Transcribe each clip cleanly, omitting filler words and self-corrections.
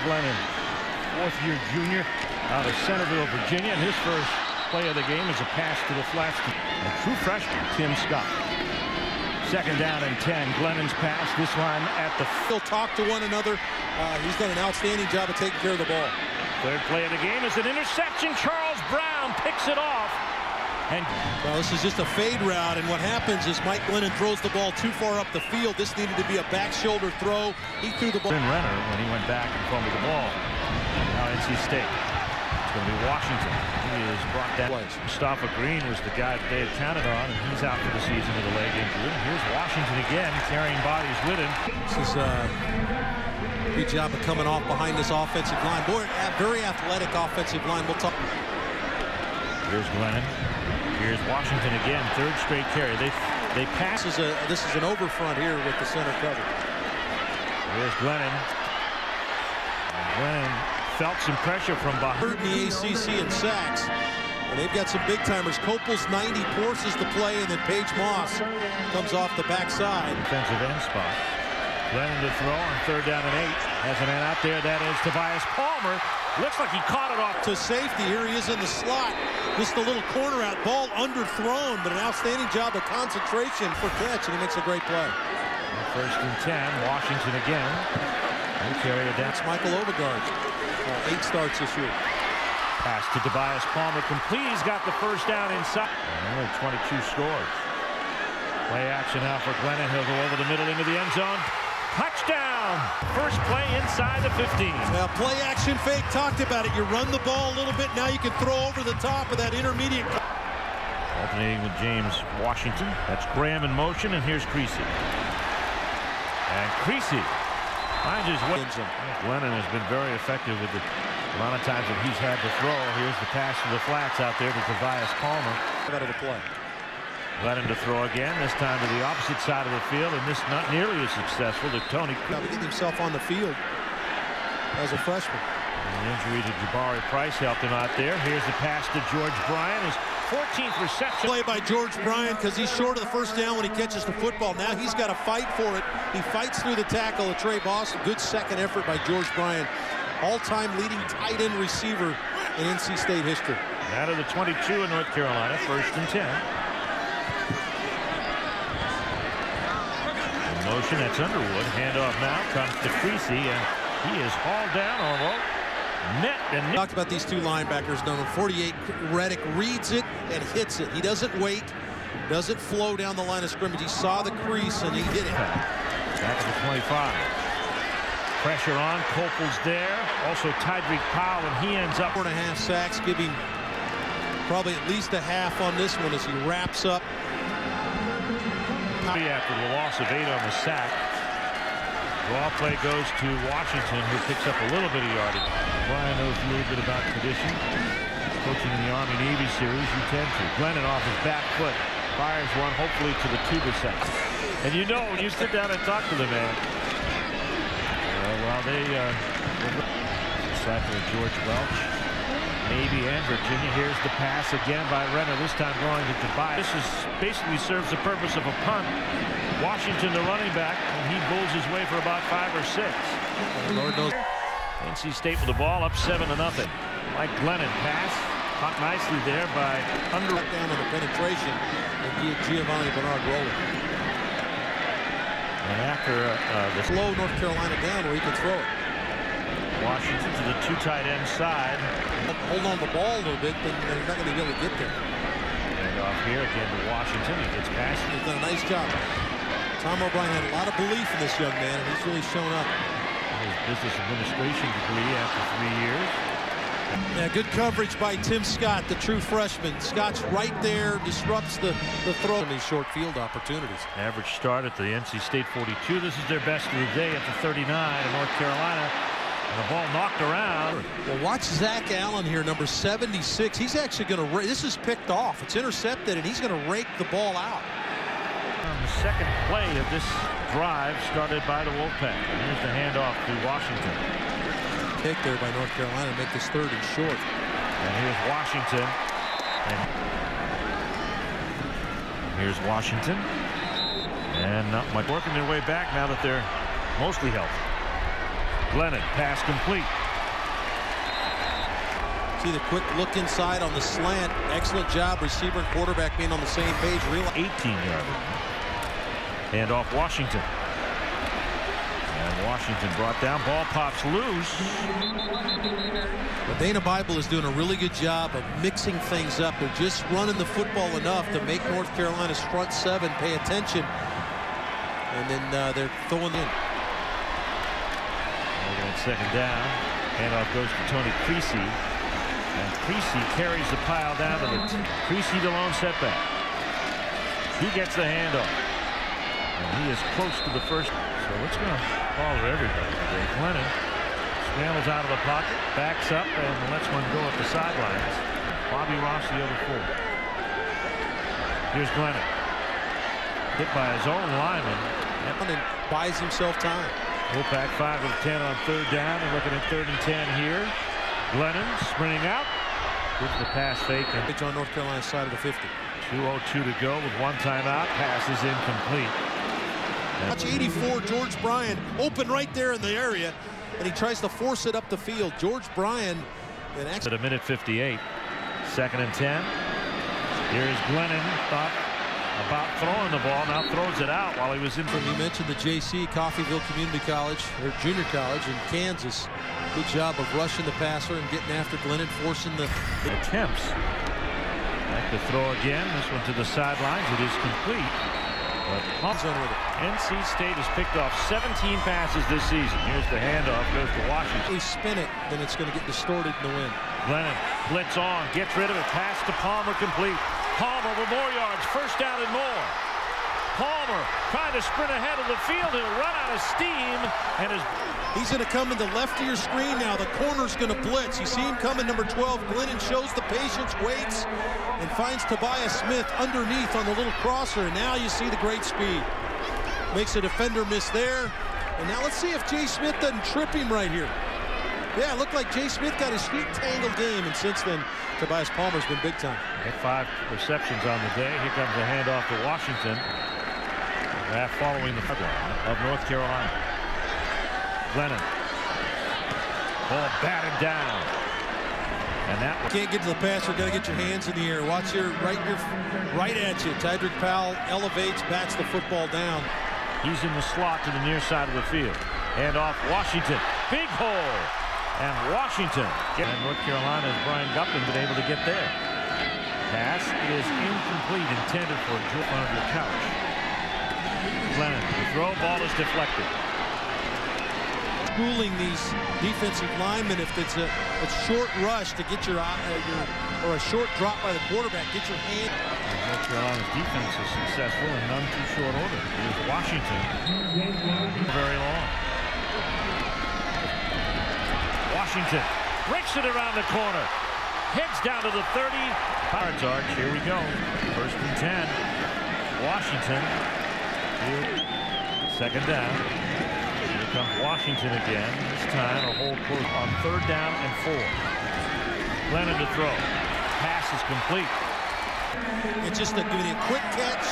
Glennon, fourth-year junior out of Centerville, Virginia, and his first play of the game is a pass to the flats to a true freshman, Tim Scott. Second down and 10. Glennon's pass, this one at the They'll talk to one another. He's done an outstanding job of taking care of the ball. Third play of the game is an interception. Charles Brown picks it off. And well, this is just a fade route, and what happens is Mike Glennon throws the ball too far up the field. This needed to be a back shoulder throw. He threw the ball. Renner when he went back and fumbled the ball. Now NC State. It's going to be Washington. He is brought down. Mustafa Green was the guy that they had counted on, and he's out for the season with a leg injury. Here's Washington again, carrying bodies with him. This is a good job of coming off behind this offensive line. Boy, very athletic offensive line. We'll talk. Here's Glennon. Here's Washington again, third straight carry. They pass. This is an overfront here with the center cover. Here's Glennon. Glennon felt some pressure from behind. Third in the ACC in sacks. And they've got some big timers. Copel's 90 forces the play, and then Paige Moss comes off the backside. Defensive end spot. Glennon to throw on third down and 8. Has a man out there. That is Tobias Palmer. Looks like he caught it off to safety. Here he is in the slot. Just a little corner out. Ball underthrown, but an outstanding job of concentration for catch, and he makes a great play. First and 10. Washington again. They carry it down. That's Michael Overgaard. 8 starts this year. Pass to Tobias Palmer complete. He's got the first down inside. And only 22 scores. Play action now for Glennon. He'll go over the middle into the end zone. Touchdown! First play inside the 15. Now, play action fake, talked about it. You run the ball a little bit, now you can throw over the top of that intermediate. Alternating with James Washington. That's Graham in motion, and here's Creasy. And Creasy finds his way. Glennon has been very effective with the amount of times that he's had to throw. Here's the pass to the flats out there to Tobias Palmer. Out of the play. Glennon to throw again, this time to the opposite side of the field, and this not nearly as successful to Tony. Now getting himself on the field as a freshman. And the injury to Jabari Price helped him out there. Here's the pass to George Bryant, his 14th reception. Play by George Bryant because he's short of the first down when he catches the football. Now he's got to fight for it. He fights through the tackle of Trey Boston. Good second effort by George Bryant. All-time leading tight end receiver in NC State history. Out of the 22 in North Carolina, first and 10. Motion, that's Underwood. Handoff now comes to Creasy, and he is hauled down almost. Talked about these two linebackers. Number 48, Reddick, reads it and hits it. He doesn't wait, doesn't flow down the line of scrimmage. He saw the crease and he hit it. Back at the 25. Pressure on. Copel's there. Also Tydreek Powell, and he ends up 4.5 sacks, giving probably at least a half on this one as he wraps up. After the loss of 8 on the sack. Draw play goes to Washington, who picks up a little bit of yardage. Brian knows a little bit about tradition. Coaching in the Army-Navy series, you tend to. Glennon off his back foot. Fires one, hopefully to the tuba section. And you know, when you sit down and talk to the man, while they disciple of George Welch, Navy and Virginia. Here's the pass again by Renner, this time going to Tobias. This basically serves the purpose of a punt. Washington, the running back, and he bulls his way for about 5 or 6. Lord knows. NC State with the ball up 7-0. Mike Glennon pass, caught nicely there by Underwood. Down on the penetration, and Giovanni Bernard rolling. And after the slow North Carolina down where he can throw it. Washington to the 2 tight end side. Hold on the ball a little bit, then they're not going to be able to get there. And off here again to Washington. He gets past. He's done a nice job. Tom O'Brien had a lot of belief in this young man, and he's really shown up. His business administration degree after 3 years. Yeah, good coverage by Tim Scott, the true freshman. Scott's right there, disrupts the throw. These short field opportunities. Average start at the NC State 42. This is their best of the day at the 39 in North Carolina. And the ball knocked around. Well, watch Zach Allen here, number 76. He's actually going to, this is picked off. It's intercepted, and he's going to rake the ball out. On the second play of this drive started by the Wolfpack. And here's the handoff to Washington. Pick there by North Carolina to make this 3rd and short. And here's Washington. And here's Washington. And not much working their way back now that they're mostly healthy. Glennon, pass complete. See the quick look inside on the slant. Excellent job, receiver and quarterback being on the same page. Real 18-yarder. Hand off Washington. And Washington brought down. Ball pops loose. But Dana Bible is doing a really good job of mixing things up. They're just running the football enough to make North Carolina's front seven pay attention. And then they're throwing in. Second down. Handoff goes to Tony Creasy. And Creasy carries the pile down to the Creasy the lone setback. He gets the handoff. And he is close to the first. So it's going to bother everybody. Glennon scrambles out of the pocket, backs up, and lets one go at the sidelines. Bobby Ross the other four. Here's Glennon. Hit by his own lineman. And buys himself time. Wolfpack 5 of 10 on third down. They're looking at 3rd and 10 here. Glennon sprinting out. Gives the pass fake. And it's on North Carolina's side of the 50. 2:02 to go with one timeout. Pass is incomplete. Watch 84, George Bryan, open right there in the area, and he tries to force it up the field. George Bryan. At a minute 58. 2nd and 10. Here's Glennon. Thought about throwing the ball, now throws it out while he was in. You mentioned the JC, Coffeyville Community College, or junior college in Kansas. Good job of rushing the passer and getting after Glennon, forcing the attempts. Like to throw again. This one to the sidelines. It is complete. But NC State has picked off 17 passes this season. Here's the handoff, goes to Washington. We spin it, then it's going to get distorted in the wind. Glennon blitz on, gets rid of it, pass to Palmer complete. Palmer with more yards, 1st down and more. Palmer trying to sprint ahead of the field. He'll run out of steam, and he's going to come in the left of your screen now. The corner's going to blitz. You see him coming, number 12. Glennon shows the patience, waits, and finds Tobias Smith underneath on the little crosser. And now you see the great speed. Makes a defender miss there. And now let's see if Jay Smith doesn't trip him right here. Yeah, it looked like Jay Smith got his feet tangled game, and since then, Tobias Palmer's been big time. 5 receptions on the day. Here comes a handoff to Washington. Following the of North Carolina. Glennon. Ball batted down. And that can't get to the passer, got to get your hands in the air. Watch your right at you. Tydrick Powell elevates, bats the football down. He's in the slot to the near side of the field. Hand off Washington. Big hole. And Washington. And North Carolina's Brian Gupton been able to get there. Pass is incomplete, intended for a drip on your couch. Glennon, the throw ball is deflected. Schooling these defensive linemen, if it's a short rush to get your or a short drop by the quarterback, get your hand. North Carolina's defense is successful in none too short order. Here's Washington. Very long. Washington breaks it around the corner. Heads down to the 30. Yards arch. Here we go. 1st and 10. Washington. Here. 2nd down. Here comes Washington again. This time a hold close on 3rd down and 4. Glennon to throw. Pass is complete. It's just giving you a quick catch.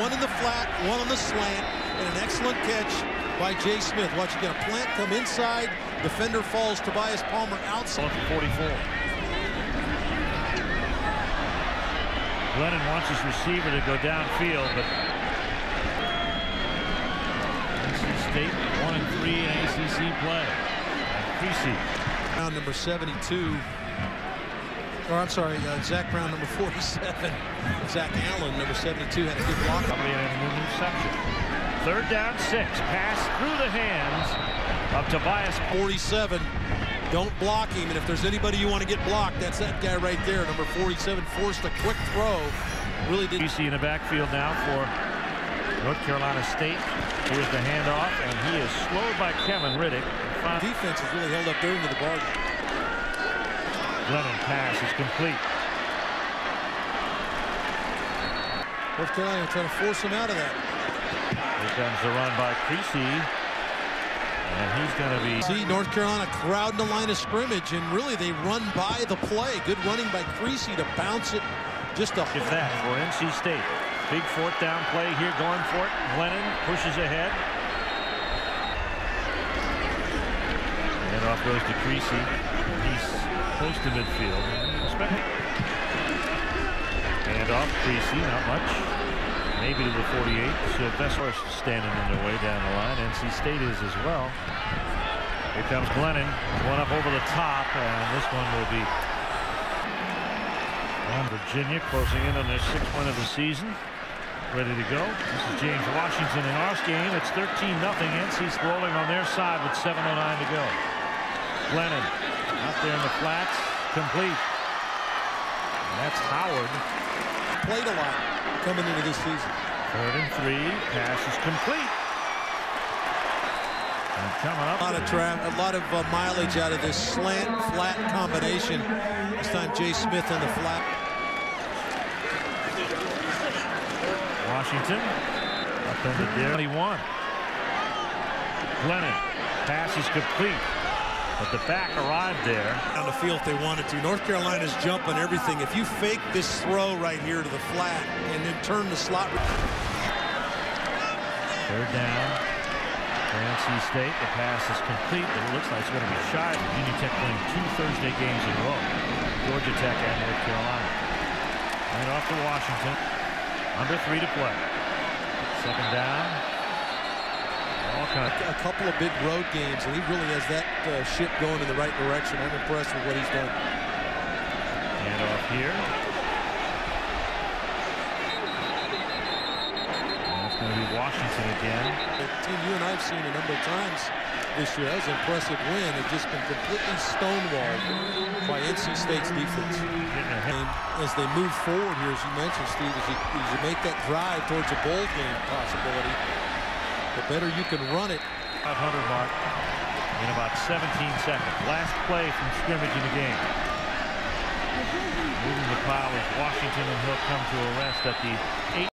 One in the flat, one on the slant, and an excellent catch by Jay Smith. Watch, you get a plant, come inside. Defender falls. Tobias Palmer outside. 44. Glennon wants his receiver to go downfield, but NC State 1-3 in ACC play. And Creasy. Round number 72. Or I'm sorry, Zach Brown, number 47. Zach Allen, number 72, had a good block. Probably in a new section. 3rd down, 6. Pass through the hands of Tobias. 47. Don't block him, and if there's anybody you want to get blocked, that's that guy right there. Number 47 forced a quick throw. Really did. You see in the backfield now for North Carolina State. Here's the handoff, and he is slowed by Kevin Riddick. Defense has really held up there into the bargain. Glennon pass is complete. North Carolina trying to force him out of that. Here comes the run by Creasy. And he's going to be... See, North Carolina crowding the line of scrimmage, and really they run by the play. Good running by Creasy to bounce it just a... If that for NC State. Big 4th down play here going for it. Glennon pushes ahead. Handoff goes to Creasy. He's close to midfield. Handoff, Creasy, not much. Maybe to the 48. Sylvester standing in their way down the line. NC State is as well. Here comes Glennon. One up over the top, and this one will be on Virginia, closing in on their 6th win of the season. Ready to go. This is James Washington in our game. It's 13-0. NC's rolling on their side with 7:09 to go. Glennon out there in the flats, complete. And that's Howard. Played a lot coming into this season. 3rd and 3. Pass is complete. And coming up. A lot of mileage out of this slant flat combination. This time Jay Smith in the flat. Washington up into there. 21. Glennon. Pass is complete. But the back arrived there. On the field if they wanted to. North Carolina's jumping everything. If you fake this throw right here to the flat and then turn the slot. 3rd down for NC State. The pass is complete, but it looks like it's going to be shy. Virginia Tech playing 2 Thursday games in a row. Georgia Tech and North Carolina. Right off to Washington. Under 3 to play. 2nd down. A couple of big road games, and he really has that ship going in the right direction. I'm impressed with what he's done. And off here. And it's going to be Washington again. The team you and I have seen a number of times this year. That was an impressive win. It's just been completely stonewalled by NC State's defense. And as they move forward here, as you mentioned, Steve, as you make that drive towards a bowl game possibility, the better you can run it. 500 mark in about 17 seconds. Last play from scrimmage in the game. Moving the pile is Washington, and he'll come to a rest at the 8.